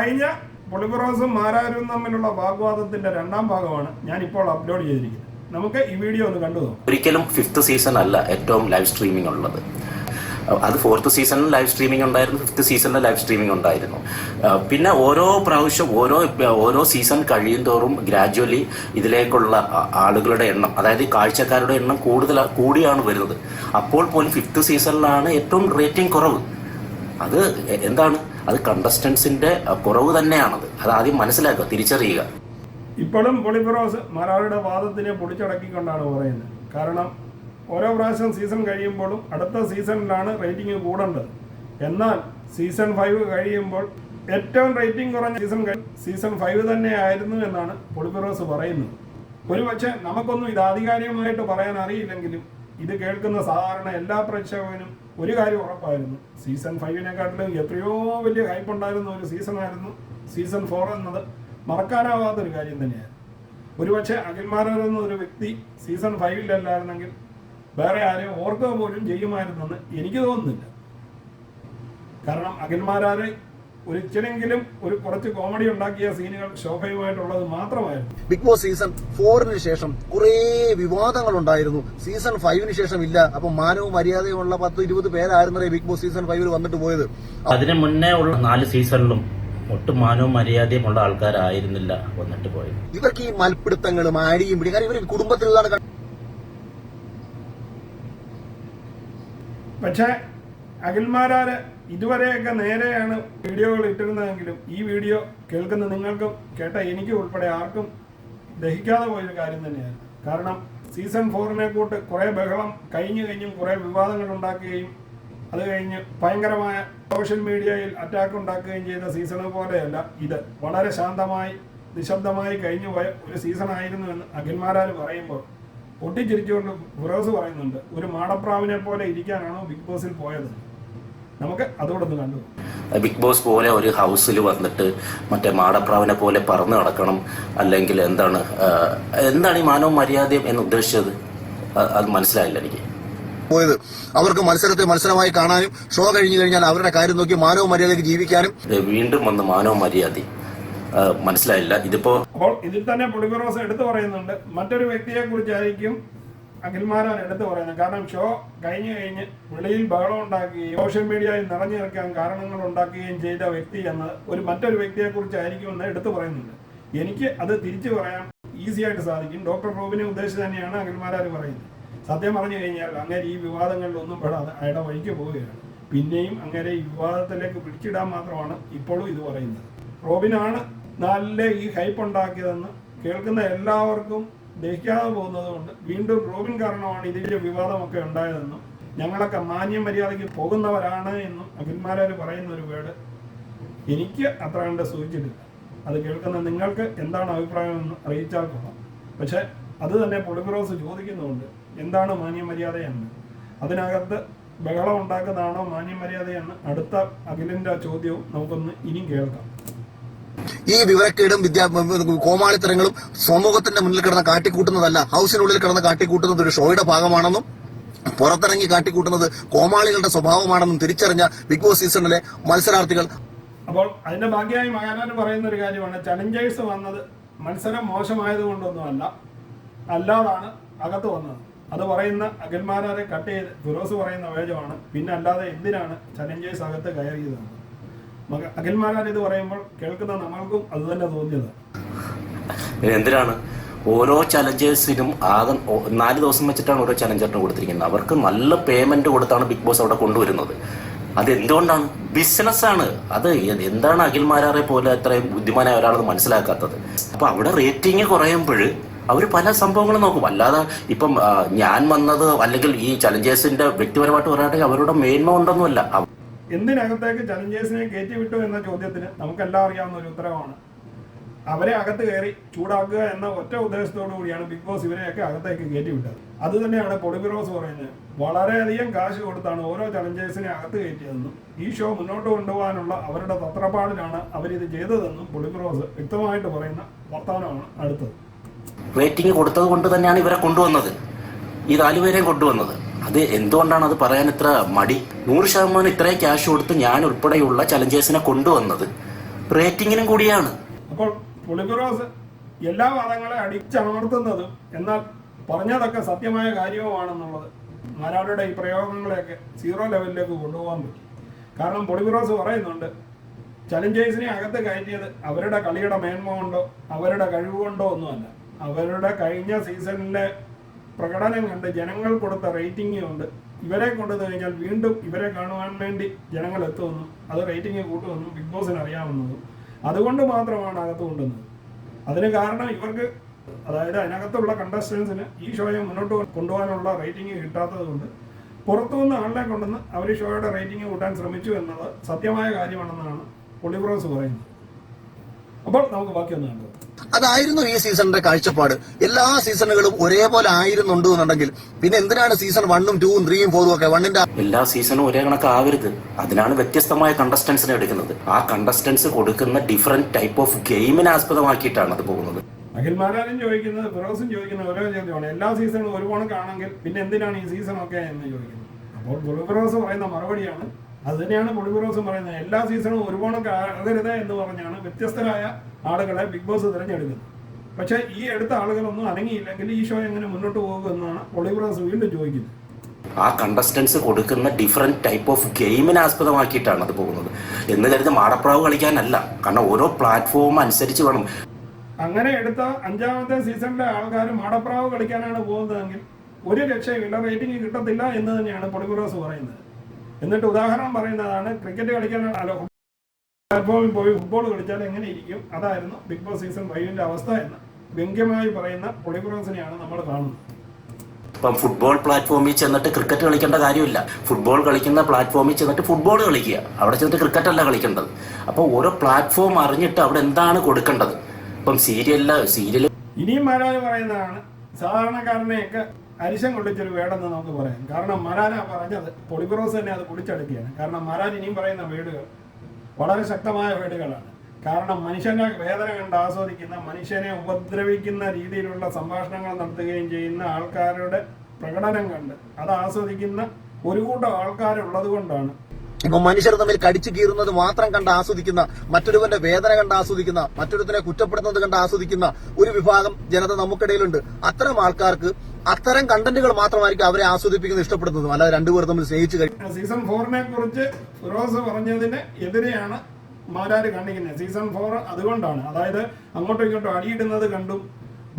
കഴിഞ്ഞ പൊളിബറോസും മാരാരും തമ്മിലുള്ള വാഗ്വാദത്തിന്റെ രണ്ടാം ഭാഗമാണ് ഞാൻ ഇപ്പോൾ അപ്ലോഡ് ചെയ്തിരിക്കുന്നത്. നമുക്ക് ഈ വീഡിയോ ഒന്ന് കണ്ടു നോക്കാം. ഒരിക്കലും 5th സീസൺ അല്ല ഏറ്റവും ലൈവ് സ്ട്രീമിംഗ് ഉള്ളത്. അത് 4th സീസണിൽ ലൈവ് സ്ട്രീമിംഗ് ഉണ്ടായിരുന്നു, 5th സീസണിൽ ലൈവ് സ്ട്രീമിംഗ് ഉണ്ടായിരുന്നു. പിന്നെ ഓരോ പ്രാവശ്യം ഓരോ സീസൺ കഴിയും തോറും ഗ്രാജുവലി ഇതിലേക്കുള്ള ആളുകളുടെ എണ്ണം, അതായത് കാഴ്ചക്കാരുടെ എണ്ണം കൂടിയാണ് വരുന്നത്. അപ്പോൾ പോലും 5th സീസണിലാണ് ഏറ്റവും റേറ്റിംഗ് കുറവ്. അത് എന്താണ്? അത് കണ്ടസ്റ്റൻസിന്റെ കുറവ് തന്നെയാണത്. അത് ആദ്യം മനസ്സിലാക്കുക, തിരിച്ചറിയുക. ഇപ്പോഴും പൊളിബറോസ് മാരാരുടെ വാദത്തിനെ പൊളിച്ചടക്കിക്കൊണ്ടാണ് പറയുന്നത്. കാരണം ഓരോ പ്രാവശ്യം സീസൺ കഴിയുമ്പോഴും അടുത്ത സീസണിലാണ് റേറ്റിംഗ് കൂടേണ്ടത്. എന്നാൽ സീസൺ 5 കഴിയുമ്പോൾ ഏറ്റവും റേറ്റിംഗ് കുറഞ്ഞ സീസൺ 5 തന്നെ ആയിരുന്നു എന്നാണ് പൊളിബറോസ് പറയുന്നത്. ഒരുപക്ഷെ നമുക്കൊന്നും ഇത് ആധികാരികമായിട്ട് പറയാൻ അറിയില്ലെങ്കിലും ഇത് കേൾക്കുന്ന സാധാരണ എല്ലാ പ്രേക്ഷകനും ഒരു കാര്യം ഉറപ്പായിരുന്നു, സീസൺ 5-നെക്കാട്ടിലും എത്രയോ വലിയ ഹൈപ്പ് ഉണ്ടായിരുന്ന ഒരു സീസണായിരുന്നു സീസൺ 4 എന്നത്. മറക്കാനാവാത്തൊരു കാര്യം തന്നെയായിരുന്നു. ഒരുപക്ഷെ അഖിൽമാരാരെന്ന ഒരു വ്യക്തി സീസൺ 5-ലല്ലായിരുന്നെങ്കിൽ വേറെ ആരെയും ഓർക്കുക പോലും ചെയ്യുമായിരുന്നെന്ന് എനിക്ക് തോന്നുന്നില്ല. കാരണം അഖിൽമാരാരെ ഒരിക്കലെങ്കിലും കുറച്ച് കോമഡി ഉണ്ടാക്കിയ സീനുകൾ ശോഭയുമായിട്ടുള്ളത് മാത്രമായിരുന്നു. ബിഗ് ബോസ് സീസൺ 4-ന് ശേഷം കുറേ വിവാദങ്ങൾ ഉണ്ടായിരുന്നു. സീസൺ 5-ന് ശേഷം ഇല്ല. അപ്പൊ മാനവും മര്യാദയുമുള്ള 10-20 പേരായിരുന്നേ ബിഗ് ബോസ് സീസൺ 5-ൽ വന്നിട്ട് പോയത്. അതിന് മുന്നേ ഉള്ള 4 സീസണിലും ഒട്ടും മാനവും മര്യാദയും ഉള്ള ആൾക്കാരായിരുന്നില്ല വന്നിട്ട് പോയത്. ഇവർക്ക് ഈ മൽപ്പിടുത്തങ്ങളും ആടിയും പിടി, കാരണം ഇവർ കുടുംബത്തിലുള്ളതാണ്. പക്ഷേ അഖിൽമാരാര് ഇതുവരെയൊക്കെ നേരെയാണ് വീഡിയോകൾ ഇട്ടിരുന്നതെങ്കിലും ഈ വീഡിയോ കേൾക്കുന്ന നിങ്ങൾക്കും കേട്ട എനിക്കും ഉൾപ്പെടെ ആർക്കും ദഹിക്കാതെ പോയൊരു കാര്യം തന്നെയാണ്. കാരണം സീസൺ 4-നെ കൂട്ട് കുറേ ബഹളം കഴിഞ്ഞും കുറേ വിവാദങ്ങൾ ഉണ്ടാക്കുകയും അത് കഴിഞ്ഞ് ഭയങ്കരമായ സോഷ്യൽ മീഡിയയിൽ അറ്റാക്ക് ഉണ്ടാക്കുകയും ചെയ്ത സീസണ് പോലെയല്ല ഇത്. വളരെ ശാന്തമായി നിശബ്ദമായി കഴിഞ്ഞുപോയ ഒരു സീസണായിരുന്നു എന്ന് അഖിൽമാരാര് പറയുമ്പോൾ പൊട്ടിച്ചിരിച്ചുകൊണ്ട് ഫിറോസ് പറയുന്നുണ്ട്, ഒരു മാടപ്രാവിനെ പോലെ ഇരിക്കാനാണോ ബിഗ് ബോസിൽ പോയത്? നമുക്ക് അതുകൂടെ ഒന്ന് കണ്ടു. ബിഗ് ബോസ് പോലെ ഒരു ഹൗസിൽ വന്നിട്ട് മറ്റേ മാടപ്രാവിനെ പോലെ പറന്ന് നടക്കണം, അല്ലെങ്കിൽ എന്താണ് ഈ മാനവും മര്യാദയും എന്ന് ഉദ്ദേശിച്ചത്? അത് മനസ്സിലായില്ല എനിക്ക്. പോയത് അവർക്ക് മത്സരമായി കാണാനും ഷോ കഴിഞ്ഞു കഴിഞ്ഞാൽ അവരുടെ കാര്യം നോക്കി മാനവും മര്യാദയ്ക്ക് ജീവിക്കാനും. വീണ്ടും വന്ന് മാനവും മര്യാദയും മനസ്സിലായില്ല. അപ്പോൾ ഇതിൽ തന്നെ പൊളിബറോസ് എടുത്തു പറയുന്നുണ്ട്, മറ്റൊരു വ്യക്തിയെ കുറിച്ചായിരിക്കും അഖിൽമാരാർ എടുത്തു പറയുന്നത്. കാരണം ഷോ കഴിഞ്ഞ് വെളിയിൽ ബഹളം ഉണ്ടാക്കുകയും സോഷ്യൽ മീഡിയയിൽ നിറഞ്ഞു നിൽക്കാൻ കാരണങ്ങൾ ഉണ്ടാക്കുകയും ചെയ്ത വ്യക്തി എന്നത് മറ്റൊരു വ്യക്തിയെ കുറിച്ചായിരിക്കുമെന്ന് എടുത്തു പറയുന്നുണ്ട്. എനിക്ക് അത് തിരിച്ചു പറയാൻ ഈസി ആയിട്ട് സാധിക്കും. ഡോക്ടർ റോബിനെ ഉദ്ദേശിച്ച് തന്നെയാണ് അഖിൽമാരാർ പറയുന്നത്. സത്യം പറഞ്ഞു കഴിഞ്ഞാൽ അങ്ങനെ ഈ വിവാദങ്ങളിലൊന്നും പെടാതെ അയാളുടെ വഴിക്ക് പോവുകയാണ്. പിന്നെയും അങ്ങനെ ഈ വിവാദത്തിലേക്ക് പിടിച്ചിടാൻ മാത്രമാണ് ഇപ്പോഴും ഇത് പറയുന്നത്. റോബിനാണ് നല്ല ഈ ഹൈപ്പ് ഉണ്ടാക്കിയതെന്ന് കേൾക്കുന്ന എല്ലാവർക്കും ദഹിക്കാതെ പോകുന്നത് കൊണ്ട് വീണ്ടും റോബിൻ കാരണമാണ് ഇതിന്റെ വിവാദമൊക്കെ ഉണ്ടായതെന്നും ഞങ്ങളൊക്കെ മാന്യം മര്യാദയ്ക്ക് പോകുന്നവരാണ് എന്നും അഖിൽമാരാർ പറയുന്ന ഒരു വേർഡ് എനിക്ക് അത്ര കണ്ട് സൂചിച്ചിട്ടില്ല. അത് കേൾക്കുന്ന നിങ്ങൾക്ക് എന്താണ് അഭിപ്രായം എന്ന് അറിയിച്ചാൽ കൊള്ളാം. പക്ഷെ അത് തന്നെ പൊളിബറോസ് ചോദിക്കുന്നുണ്ട്, എന്താണ് മാന്യം മര്യാദയെന്ന്? അതിനകത്ത് ബഹളം ഉണ്ടാക്കുന്നതാണോ മാന്യം മര്യാദയെന്ന് അടുത്ത അഖിലിന്റെ ചോദ്യവും നമുക്കൊന്ന് ഇനിയും കേൾക്കാം. ഈ വിവരക്കേടും കോമാളിത്തരങ്ങളും സമൂഹത്തിന്റെ മുന്നിൽ കിടന്ന് കാട്ടിക്കൂട്ടുന്നതല്ല, ഹൗസിനുള്ളിൽ കിടന്ന് കാട്ടിക്കൂട്ടുന്നത് ഒരു ഷോയുടെ ഭാഗമാണെന്നും പുറത്തിറങ്ങി കാട്ടിക്കൂട്ടുന്നത് കോമാളികളുടെ സ്വഭാവമാണെന്നും തിരിച്ചറിഞ്ഞ ബിഗ് ബോസ് സീസണിലെ മത്സരാർത്ഥികൾ. അപ്പോൾ അതിന്റെ ഭാഗ്യമായി മഹാനാര് പറയുന്ന ഒരു കാര്യമാണ്, ചലഞ്ചേഴ്സ് വന്നത് മത്സരം മോശമായതുകൊണ്ടൊന്നുമല്ല, അല്ലാതാണ് അകത്ത് വന്നത്. അത് പറയുന്ന അഖിൽമാരാരെ കട്ട് ചെയ്ത് ഫിറോസ് പറയുന്ന വേജമാണ്. പിന്നെ അല്ലാതെ എന്തിനാണ് ചലഞ്ചേഴ്സ് അകത്ത് കയറിയതാണ്? അഖിൽമാരാർ ഇത് പറയുമ്പോൾ കേൾക്കുന്ന നമ്മൾക്കും അത് തന്നെ തോന്നിയത്. എന്തിനാണ് ഓരോ ചലഞ്ചേഴ്സിനും ആകെ 4 ദിവസം വെച്ചിട്ടാണ് ഓരോ ചലഞ്ചറിന് കൊടുത്തിരിക്കുന്നത്. അവർക്ക് നല്ല പേയ്മെന്റ് കൊടുത്താണ് ബിഗ് ബോസ് അവിടെ കൊണ്ടുവരുന്നത്. അത് എന്തുകൊണ്ടാണ്? ബിസിനസ്സാണ്. അത് എന്താണ് അഖിൽമാരാറെ പോലെ അത്രയും ബുദ്ധിമാനായ ഒരാളത് മനസ്സിലാക്കാത്തത്? അപ്പൊ അവിടെ റേറ്റിംഗ് കുറയുമ്പോൾ അവർ പല സംഭവങ്ങളും നോക്കും. അല്ലാതെ ഇപ്പം ഞാൻ വന്നത് അല്ലെങ്കിൽ ഈ ചലഞ്ചേഴ്സിന്റെ വ്യക്തിപരമായിട്ട് പറയുകയാണെങ്കിൽ അവരുടെ മേന്മ ഉണ്ടെന്നുമല്ല. എന്തിനകത്തേക്ക് ചലഞ്ചേഴ്സിനെ കയറ്റി വിട്ടു എന്ന ചോദ്യത്തിന് നമുക്കെല്ലാം അറിയാവുന്ന ഒരു ഉത്തരവാണ്, അവരെ അകത്ത് കയറി ചൂടാക്കുക എന്ന ഒറ്റ ഉദ്ദേശത്തോടു കൂടിയാണ് ബിഗ് ബോസ് ഇവരെയൊക്കെ അകത്തേക്ക് കയറ്റി വിട്ടത്. അത് തന്നെയാണ് പൊളിബറോസ് പറയുന്നത്. വളരെയധികം കാശ് കൊടുത്താണ് ഓരോ ചലഞ്ചേഴ്സിനെ അകത്ത് കയറ്റിയതെന്നും ഈ ഷോ മുന്നോട്ട് കൊണ്ടുപോകാനുള്ള അവരുടെ തത്രപ്പാടിലാണ് അവരിത് ചെയ്തതെന്നും പൊളിബറോസ് വ്യക്തമായിട്ട് പറയുന്ന വർത്തമാനമാണ് അടുത്തത്. റേറ്റിംഗ് കൊടുത്തത് കൊണ്ട് തന്നെയാണ് ഇവരെ കൊണ്ടുവന്നത്, ഈ 4 പേരെയും കൊണ്ടുവന്നത്. അത് എന്തുകൊണ്ടാണ് അത് പറയാൻ ഇത്ര മടി? 100% ഇത്രയും ക്യാഷ് കൊടുത്ത് ഞാൻ ഉൾപ്പെടെയുള്ള ചലഞ്ചേഴ്സിനെ കൊണ്ടുവന്നത് റേറ്റിങ്ങിനും കൂടിയാണ്. അപ്പോൾ പുളിബിറോസ് എല്ലാ വാദങ്ങളെ അടിച്ചമർത്തുന്നതും എന്നാൽ പറഞ്ഞതൊക്കെ സത്യമായ കാര്യവുമാണെന്നുള്ളത് മാരാരുടെ ഈ പ്രയോഗങ്ങളെയൊക്കെ സീറോ ലെവലിലേക്ക് കൊണ്ടുപോകാൻ പറ്റും. കാരണം പുളിബിറോസ് പറയുന്നുണ്ട്, ചലഞ്ചേഴ്സിനെ അകത്ത് കയറ്റിയത് അവരുടെ കളിയുടെ മേന്മ കൊണ്ടോ അവരുടെ കഴിവ് കൊണ്ടോ ഒന്നുമല്ല, അവരുടെ കഴിഞ്ഞ സീസണിലെ പ്രകടനം കണ്ട് ജനങ്ങൾ കൊടുത്ത റേറ്റിംഗ് കൊണ്ട് ഇവരെ കൊണ്ടുവന്നു കഴിഞ്ഞാൽ വീണ്ടും ഇവരെ കാണുവാൻ വേണ്ടി ജനങ്ങൾ എത്തുമെന്നും അത് റേറ്റിംഗ് കൂട്ടുമെന്നും ബിഗ് ബോസിന് അറിയാവുന്നതും അതുകൊണ്ട് മാത്രമാണ് അകത്ത് കൊണ്ടുവന്നത്. അതിന് കാരണം ഇവർക്ക്, അതായത് അതിനകത്തുള്ള കണ്ടസ്റ്റൻസിന് ഈ ഷോയെ മുന്നോട്ട് കൊണ്ടുപോകാനുള്ള റേറ്റിംഗ് കിട്ടാത്തത് കൊണ്ട് പുറത്തുനിന്ന് ആളിനെ കൊണ്ടുവന്ന് അവർ ഷോയുടെ റേറ്റിംഗ് കൂട്ടാൻ ശ്രമിച്ചു എന്നത് സത്യമായ കാര്യമാണെന്നാണ് പുളിബിറോസ് പറയുന്നത്. അപ്പോൾ നമുക്ക് ബാക്കിയൊന്നും കണ്ടത് അതായിരുന്നു ഈ സീസണിന്റെ കാഴ്ചപ്പാട്. എല്ലാ സീസണുകളും ഒരേപോലെ ആയിരുന്നുണ്ട് എന്നുണ്ടെങ്കിൽ പിന്നെ എന്തിനാണ് സീസൺ 1ഉം 2ഉം 3ഉം 4ഉം ഒക്കെ? 1ന്റെ എല്ലാ സീസണും ഒരേ കണക്കാവരുത്. അതിനാണ് വ്യത്യസ്തമായ കണ്ടസ്റ്റൻസിനെ എടുക്കുന്നത്. ആ കണ്ടസ്റ്റൻസ് കൊടുക്കുന്ന ഡിഫറെന്റ് ടൈപ്പ് ഓഫ് ഗെയിമിനെ ആസ്പദമാക്കിയിട്ടാണ് അത് പോകുന്നത്. അഖിൽ മാരാരും ചോദിക്കുന്നത്, ഫിറോസും ചോദിക്കുന്ന ഓരോ ചോദ്യമാണ്. എല്ലാ സീസണും ഒരു കണക്കാണെങ്കിൽ പിന്നെ എന്തിനാണ് ഈ സീസണൊക്കെ എന്ന് ചോദിക്കുന്നത്. അപ്പോൾ പുളിബിറോസ് പറയുന്ന മറുപടിയാണ്, അത് തന്നെയാണ് പുളിബിറോസും പറയുന്നത്. എല്ലാ സീസണും ഒരു കണക്കാകരുത് എന്ന് പറഞ്ഞാണ് വ്യത്യസ്തരായ ആളുകളെ ബിഗ് ബോസ് തിരഞ്ഞെടുക്കുന്നത്. പക്ഷേ ഈ എടുത്ത ആളുകളൊന്നും അനങ്ങിയില്ലെങ്കിൽ ഈ ഷോ എങ്ങനെ മുന്നോട്ട് പോകുമെന്നാണ് പുളിബിറോസ് വീണ്ടും ചോദിക്കുന്നത്. ആ കണ്ടസ്റ്റൻസ് കൊടുക്കുന്ന ഡിഫറെന്റ് ടൈപ്പ് ഓഫ് ഗെയിമിനെ ആസ്പദമാക്കിയിട്ടാണ് അത് പോകുന്നത്. എന്ന് കരുതി മാടപ്രാവ് കളിക്കാനല്ല. കാരണം ഓരോ പ്ലാറ്റ്ഫോം അനുസരിച്ച് വേണം. അങ്ങനെ എടുത്ത 5ാമത്തെ സീസണിലെ ആൾക്കാർ മാടപ്രാവ് കളിക്കാനാണ് പോകുന്നതെങ്കിൽ ഒരു രക്ഷയുമില്ല, റേറ്റിംഗ് കിട്ടത്തില്ല എന്ന് തന്നെയാണ് പുളിബിറോസ് പറയുന്നത്. എന്നിട്ട് ഉദാഹരണം പറയുന്നതാണ്, ക്രിക്കറ്റ് കളിക്കാൻ പ്ലാറ്റ്ഫോമിൽ പോയി ഫുട്ബോൾ കളിച്ചാൽ എങ്ങനെ ഇരിക്കും, അതായിരുന്നു ബിഗ് ബോസ് സീസൺ 5ന്റെ അവസ്ഥ എന്ന് വ്യംഗ്യമായി പറയുന്ന പുളിബിറോസിനെയാണ് നമ്മൾ കാണുന്നത്. ഇപ്പം ഫുട്ബോൾ പ്ലാറ്റ്ഫോമിൽ ചെന്നിട്ട് ക്രിക്കറ്റ് കളിക്കേണ്ട കാര്യമില്ല. ഫുട്ബോൾ കളിക്കുന്ന പ്ലാറ്റ്ഫോമിൽ ചെന്നിട്ട് ഫുട്ബോൾ കളിക്കുക, അവിടെ ചെന്നിട്ട് ക്രിക്കറ്റ് അല്ല കളിക്കേണ്ടത്. അപ്പോൾ ഓരോ പ്ലാറ്റ്ഫോം അറിഞ്ഞിട്ട് അവിടെ എന്താണ് കൊടുക്കേണ്ടത്. ഇപ്പം സീരിയൽ ഇനിയും മാരാര് പറയുന്നതാണ്, സാധാരണക്കാരനെയൊക്കെ അരിശം കൊള്ളിച്ചൊരു വേടെന്ന് നമുക്ക് പറയാം. കാരണം മാരാര പറഞ്ഞത് പുളിബിറോസ് തന്നെ അത് കുടിച്ചെടുക്കുകയാണ്. കാരണം മാരാർ ഇനിയും പറയുന്ന വേടുകൾ വളരെ ശക്തമായ വേടുകളാണ്. കാരണം മനുഷ്യന്റെ വേദന കണ്ട് ആസ്വദിക്കുന്ന, മനുഷ്യനെ ഉപദ്രവിക്കുന്ന രീതിയിലുള്ള സംഭാഷണങ്ങൾ നടത്തുകയും ചെയ്യുന്ന ആൾക്കാരുടെ പ്രകടനം കണ്ട് അത് ആസ്വദിക്കുന്ന ഒരു കൂട്ടം ആൾക്കാരുള്ളത് കൊണ്ടാണ് ഇപ്പൊ മനുഷ്യർ തമ്മിൽ കടിച്ചു കീറുന്നത് മാത്രം കണ്ട് ആസ്വദിക്കുന്ന, മറ്റൊരുവന്റെ വേദന കണ്ട് ആസ്വദിക്കുന്ന, മറ്റൊരുത്തിനെ കുറ്റപ്പെടുന്നത് കണ്ട് ആസ്വദിക്കുന്ന ഒരു വിഭാഗം ജനത നമുക്കിടയിലുണ്ട്. അത്തരം ആൾക്കാർക്ക് അത്തരം കണ്ടന്റുകൾ മാത്രമായിരിക്കും അവരെ ആസ്വദിപ്പിക്കുന്നത്, ഇഷ്ടപ്പെടുന്നതും. അല്ലാതെ രണ്ടുപേർ തമ്മിൽ സ്നേഹിച്ച് സീസൺ 4നെ കുറിച്ച് ഫിറോസ് പറഞ്ഞതിന് എതിരെയാണ് മാരാര് കാണിക്കുന്നത്. സീസൺ 4 അതുകൊണ്ടാണ്, അതായത് അങ്ങോട്ടും ഇങ്ങോട്ടും അടിയിടുന്നത് കണ്ടും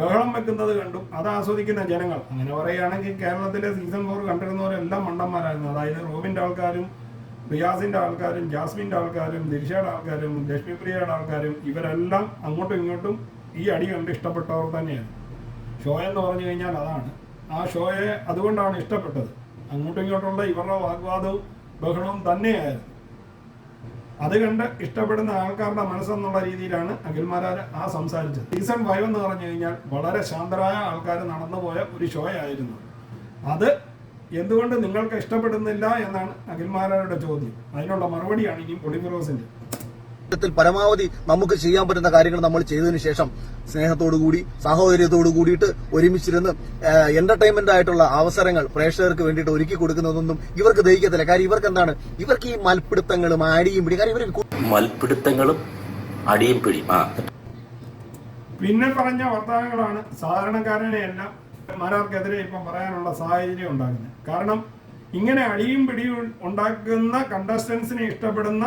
ബഹളം വെക്കുന്നത് കണ്ടും അത് ആസ്വദിക്കുന്ന ജനങ്ങൾ. അങ്ങനെ പറയുകയാണെങ്കിൽ കേരളത്തിലെ സീസൺ 4 കണ്ടിരുന്നവരെല്ലാം മണ്ടന്മാരായിരുന്നു. അതായത് റോബിന്റെ ആൾക്കാരും റിയാസിന്റെ ആൾക്കാരും ജാസ്മിന്റെ ആൾക്കാരും ദിൽഷയുടെ ആൾക്കാരും ലക്ഷ്മിപ്രിയയുടെ ആൾക്കാരും ഇവരെല്ലാം അങ്ങോട്ടും ഇങ്ങോട്ടും ഈ അടി കണ്ട് ഇഷ്ടപ്പെട്ടവർ തന്നെയാണ്. ഷോ എന്ന് പറഞ്ഞു കഴിഞ്ഞാൽ അതാണ്. ആ ഷോയെ അതുകൊണ്ടാണ് ഇഷ്ടപ്പെട്ടത്. അങ്ങോട്ടും ഇങ്ങോട്ടുള്ള ഇവരുടെ വാഗ്വാദവും ബഹളവും തന്നെയായിരുന്നു. അത് കണ്ട് ഇഷ്ടപ്പെടുന്ന ആൾക്കാരുടെ മനസ്സെന്നുള്ള രീതിയിലാണ് അഖിൽമാരാര് ആ സംസാരിച്ചത്. സീസൺ 5 എന്ന് പറഞ്ഞു കഴിഞ്ഞാൽ വളരെ ശാന്തരായ ആൾക്കാർ നടന്നുപോയ ഒരു ഷോ ആയിരുന്നു. അത് എന്തുകൊണ്ട് നിങ്ങൾക്ക് ഇഷ്ടപ്പെടുന്നില്ല എന്നാണ് അഖിൽമാരാരുടെ ചോദ്യം. അതിനുള്ള മറുപടിയാണ് ഇനി പുളിബിറോസിന്റെ. പരമാവധി നമുക്ക് ചെയ്യാൻ പറ്റുന്ന കാര്യങ്ങൾ നമ്മൾ ചെയ്തതിനു ശേഷം സ്നേഹത്തോടുകൂടി സഹോദര്യത്തോടു കൂടിയിട്ട് ഒരുമിച്ചിരുന്ന് എന്റർടൈൻമെന്റ് ആയിട്ടുള്ള അവസരങ്ങൾ പ്രേക്ഷകർക്ക് വേണ്ടിയിട്ട് ഒരുക്കി കൊടുക്കുന്നതൊന്നും ഇവർക്ക് ദഹിക്കത്തില്ല. കാര്യം ഇവർക്ക് എന്താണ്, ഇവർക്ക് ഈ മൽപ്പിടുത്തങ്ങളും അടിയും പിടി, കാര്യം മൽപ്പിടുത്തങ്ങളും അടിയും പിടി. പിന്നെ പറഞ്ഞ വർത്തമാനങ്ങളാണ് സാധാരണക്കാരനെ എല്ലാം മാരാർക്കെതിരെ ഇപ്പം പറയാനുള്ള സാഹചര്യം ഉണ്ടാകുന്നത്. കാരണം ഇങ്ങനെ അടിയും പിടിയും ഉണ്ടാക്കുന്ന കണ്ടസ്റ്റൻസിനെ ഇഷ്ടപ്പെടുന്ന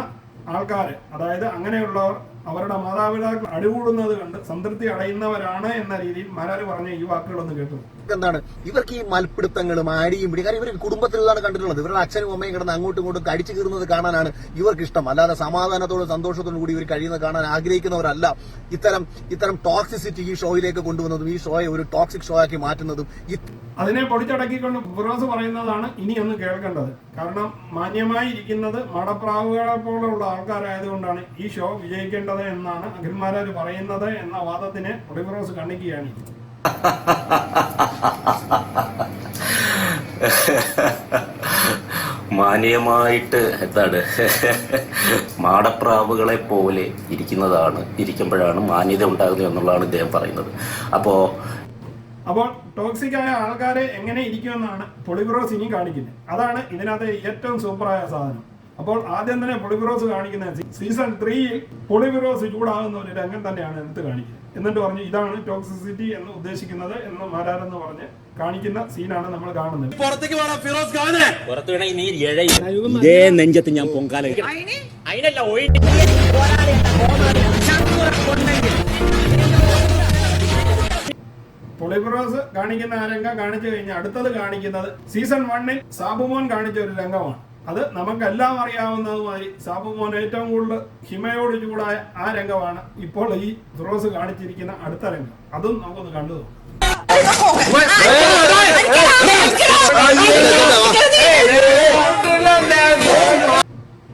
ആൾക്കാർ, അതായത് അങ്ങനെയുള്ളവർ അവരുടെ മാതാപിതാക്കൾ അടികൂടുന്നത് കണ്ട് സംതൃപ്തി അടയുന്നവരാണ് എന്ന രീതിയിൽ മാരാര് പറഞ്ഞ ഈ വാക്കുകളൊന്ന് കേട്ടു. എന്താണ് ഇവർക്ക് ഈ മൽപ്പിടുത്തങ്ങളും അടിയും പിടി, കാര്യം ഇവർ കുടുംബത്തിലാണ് കണ്ടിട്ടുള്ളത്. ഇവരുടെ അച്ഛനും അമ്മയും കിടന്ന് അങ്ങോട്ടും ഇങ്ങോട്ടും കടിച്ചു കീറുന്നത് കാണാനാണ് ഇവർക്ക് ഇഷ്ടം. അല്ലാതെ സമാധാനത്തോടും സന്തോഷത്തോടും കൂടി ഇവർ കഴിയുന്നത് കാണാൻ ആഗ്രഹിക്കുന്നവരല്ല. ഇത്തരം ടോക്സിസിറ്റി ഈ ഷോയിലേക്ക് കൊണ്ടുവന്നതും ഈ ഷോയെ ഒരു ടോക്സിക് ഷോ ആക്കി മാറ്റുന്നതും അതിനെ പൊടിച്ചടക്കിക്കൊണ്ട് ഫിറോസ് പറയുന്നതാണ് ഇനി ഒന്ന് കേൾക്കേണ്ടത്. കാരണം മാന്യമായി ഇരിക്കുന്നത് മടപ്രാവുകളെ പോലുള്ള ആൾക്കാരായതുകൊണ്ടാണ് ഈ ഷോ വിജയിക്കേണ്ടത് എന്നാണ് അഖിൽമാരാര് പറയുന്നത് എന്ന വാദത്തിനെ പുളിബിറോസ് കണ്ണിക്കുകയാണ്. മാന്യമായിട്ട് എന്താണ് മാടപ്രാവുകളെ പോലെ ഇരിക്കുമ്പോഴാണ് മാന്യത ഉണ്ടാകുന്നത് എന്നുള്ളതാണ് ഇദ്ദേഹം പറയുന്നത്. അപ്പോൾ ടോക്സിക്കായ ആൾക്കാരെ എങ്ങനെ ഇരിക്കുമെന്നാണ് പുളിബിറോസ് ഇനി കാണിക്കുന്നത്. അതാണ് ഇതിനകത്ത് ഏറ്റവും സൂപ്പറായ സാധനം. അപ്പോൾ ആദ്യം തന്നെ പൊളിബിറോസ് കാണിക്കുന്ന സീസൺ 3-ൽ പൊളിബിറോസ് ചൂടാകുന്ന ഒരു രംഗം തന്നെയാണ് എടുത്ത് കാണിക്കുന്നത്. എന്നിട്ട് പറഞ്ഞു ഇതാണ് ടോക്സിസിറ്റി എന്ന് ഉദ്ദേശിക്കുന്നത് എന്ന് മാരാരെന്ന് പറഞ്ഞ് കാണിക്കുന്ന സീനാണ് നമ്മൾ കാണുന്നത്. ഇതേ നെഞ്ചത്ത് ഞാൻ പൊങ്കാല പൊളിബിറോസ് കാണിക്കുന്ന ആ രംഗം കാണിച്ചു കഴിഞ്ഞാൽ അടുത്തത് കാണിക്കുന്നത് സീസൺ 1-ൽ സാബുമോൻ കാണിച്ച ഒരു രംഗമാണ്. അത് നമുക്കെല്ലാം അറിയാവുന്നതുമായി സാബുമോൻ ഏറ്റവും കൂടുതൽ ഹിമയോട് ചൂടായ ആ രംഗമാണ് ഇപ്പോൾ ഈ ഫിറോസ് കാണിച്ചിരിക്കുന്ന അടുത്ത രംഗം. അതും നമുക്കൊന്ന് കണ്ടു നോക്കാം.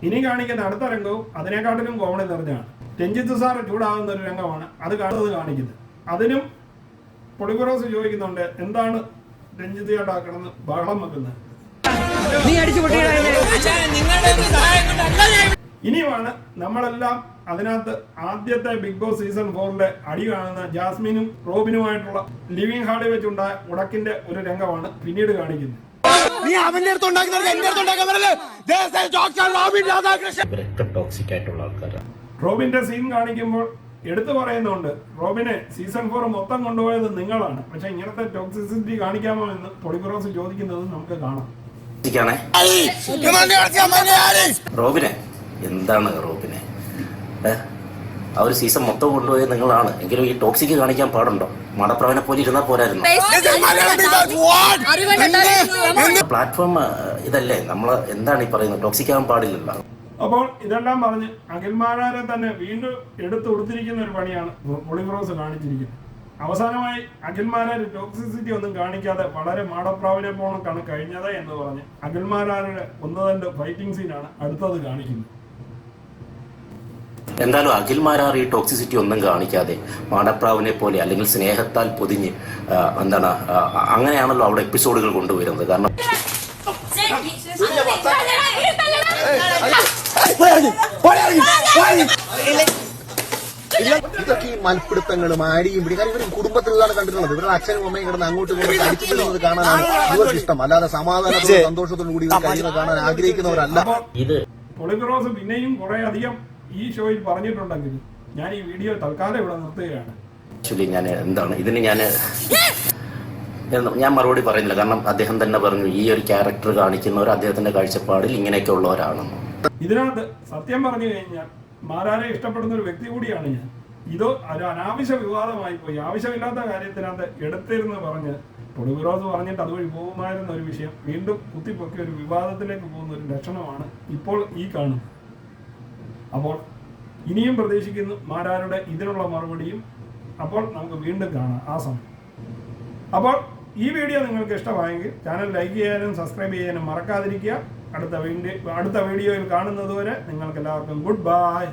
ഇനി കാണിക്കുന്ന അടുത്ത രംഗവും അതിനെക്കാട്ടിലും കോമഡി നിറഞ്ഞാണ്. രഞ്ജിത്ത് സാർ ചൂടാകുന്ന ഒരു രംഗമാണ് അത് കാണിക്കുന്നത്. അതിനും പൊളിബിറോസ് ചോദിക്കുന്നുണ്ട് എന്താണ് രഞ്ജിത്ത് ചേട്ടാ കിടന്ന് ബഹളം വെക്കുന്നത്. ഇനിയുമാണ് നമ്മളെല്ലാം അതിനകത്ത് ആദ്യത്തെ ബിഗ് ബോസ് സീസൺ 4-ലെ അടി കാണുന്ന ജാസ്മിനും റോബിനുമായിട്ടുള്ള ലിവിംഗ് ഹാളിൽ വെച്ചുണ്ടായ ഉടക്കിന്റെ ഒരു രംഗമാണ് പിന്നീട് കാണിക്കുന്നത്. റോബിന്റെ സീൻ കാണിക്കുമ്പോൾ എടുത്തു പറയുന്നുണ്ട് റോബിനെ സീസൺ 4 മൊത്തം കൊണ്ടുപോയത് നിങ്ങളാണ്, പക്ഷെ ഇങ്ങനത്തെ ടോക്സിസിറ്റി കാണിക്കാമോ എന്ന് പൊളിബിറോസ് ചോദിക്കുന്നത് നമുക്ക് കാണാം. റോബിനെ എന്താണ് റോബിനെ ആ ഒരു സീസൺ മൊത്തം കൊണ്ടുപോയത് നിങ്ങളാണ് എങ്കിലും ഈ ടോക്സിക് കാണിക്കാൻ പാടുണ്ടോ? മടപ്രവനെ പോലെ ഇരുന്നാൽ പോരായിരുന്നു. പ്ലാറ്റ്ഫോം ഇതല്ലേ, നമ്മള് എന്താണ് ഈ പറയുന്നത്? ടോക്സിക് ആവാൻ പാടില്ലല്ലോ. അപ്പോൾ ഇതെല്ലാം പറഞ്ഞ് അഖിൽമാരാരെ തന്നെ വീണ്ടും എടുത്തു കൊടുത്തിരിക്കുന്ന ഒരു പണിയാണ് പൊളിബിറോസ് കാണിച്ചിരിക്കുന്നത്. അവസാനമായി അഖിൽമാരാര് ടോക്സിസിറ്റി ഒന്നും കാണിക്കാതെ വളരെ മാടപ്രാവിനെ പോണക്കാണ് കഴിഞ്ഞത് എന്ന് പറഞ്ഞ് അഖിൽമാരാരുടെ ഒന്നതന്റെ ഫൈറ്റിംഗ് സീനാണ് അടുത്തത് കാണിക്കുന്നത്. എന്തായാലും അഖിൽമാരാർ ഈ ടോക്സിസിറ്റി ഒന്നും കാണിക്കാതെ മാടപ്രാവിനെ പോലെ അല്ലെങ്കിൽ സ്നേഹത്താൽ പൊതിഞ്ഞ് എന്താണ് അങ്ങനെയാണല്ലോ അവിടെ എപ്പിസോഡുകൾ കൊണ്ടുവരുന്നത്. കാരണം ഇതൊക്കെ ഈ മൽപ്പിടുത്തങ്ങളും ആടിയും പിടി കാര്യം ഇവർ കുടുംബത്തിലാണ് കണ്ടിട്ടുള്ളത്. ഇവരുടെ അച്ഛനും അമ്മയും കിടന്ന് അങ്ങോട്ടും ഇങ്ങോട്ടും അടിച്ചിട്ടുള്ളത് കാണാനാണ് ഇവർക്ക് ഇഷ്ടം. അല്ലാതെ സമാധാനത്തോടും സന്തോഷത്തോടു കൂടി കഴിയുന്നത് കാണാൻ ആഗ്രഹിക്കുന്നവരല്ല. ഇത് പൊളിബിറോസ് പിന്നെയും കുറെ അധികം ഈ ഷോയിൽ പറഞ്ഞിട്ടുണ്ടെങ്കിൽ ഞാൻ ഈ വീഡിയോ തൽക്കാലം ഇവിടെ നിർത്തുകയാണ്. ആക്ച്വലി ഞാൻ എന്താണ് ഇതിന് ഞാൻ മറുപടി പറയുന്നില്ല. കാരണം അദ്ദേഹം തന്നെ പറഞ്ഞു ഈ ഒരു ക്യാരക്ടർ കാണിക്കുന്നവർ അദ്ദേഹത്തിന്റെ കാഴ്ചപ്പാടിൽ ഇങ്ങനെയൊക്കെ ഉള്ളവരാണെന്ന്. ഇതിനകത്ത് സത്യം പറഞ്ഞു കഴിഞ്ഞാൽ മാരാരെ ഇഷ്ടപ്പെടുന്ന ഒരു വ്യക്തി കൂടിയാണ് ഞാൻ. ഇത് ഒരു അനാവശ്യ വിവാദമായി പോയി. ആവശ്യമില്ലാത്ത കാര്യത്തിനകത്ത് എടുത്തിരുന്ന് പറഞ്ഞ് പൊളിബിറോസ് പറഞ്ഞിട്ട് അതുവഴി പോകുമായിരുന്ന ഒരു വിഷയം വീണ്ടും കുത്തിപ്പൊക്കി ഒരു വിവാദത്തിലേക്ക് പോകുന്ന ഒരു ലക്ഷണമാണ് ഇപ്പോൾ ഈ കാണുന്നത്. അപ്പോൾ ഇനിയും പ്രതീക്ഷിക്കുന്നു മാരാരുടെ ഇതിനുള്ള മറുപടിയും. അപ്പോൾ നമുക്ക് വീണ്ടും കാണാം ആ സമയം. അപ്പോൾ ഈ വീഡിയോ നിങ്ങൾക്ക് ഇഷ്ടമായെങ്കിൽ ചാനൽ ലൈക്ക് ചെയ്യാനും സബ്സ്ക്രൈബ് ചെയ്യാനും മറക്കാതിരിക്കുക. അടുത്ത വീഡിയോയിൽ കാണുന്നത് വരെ നിങ്ങൾക്ക് എല്ലാവർക്കും ഗുഡ് ബൈ.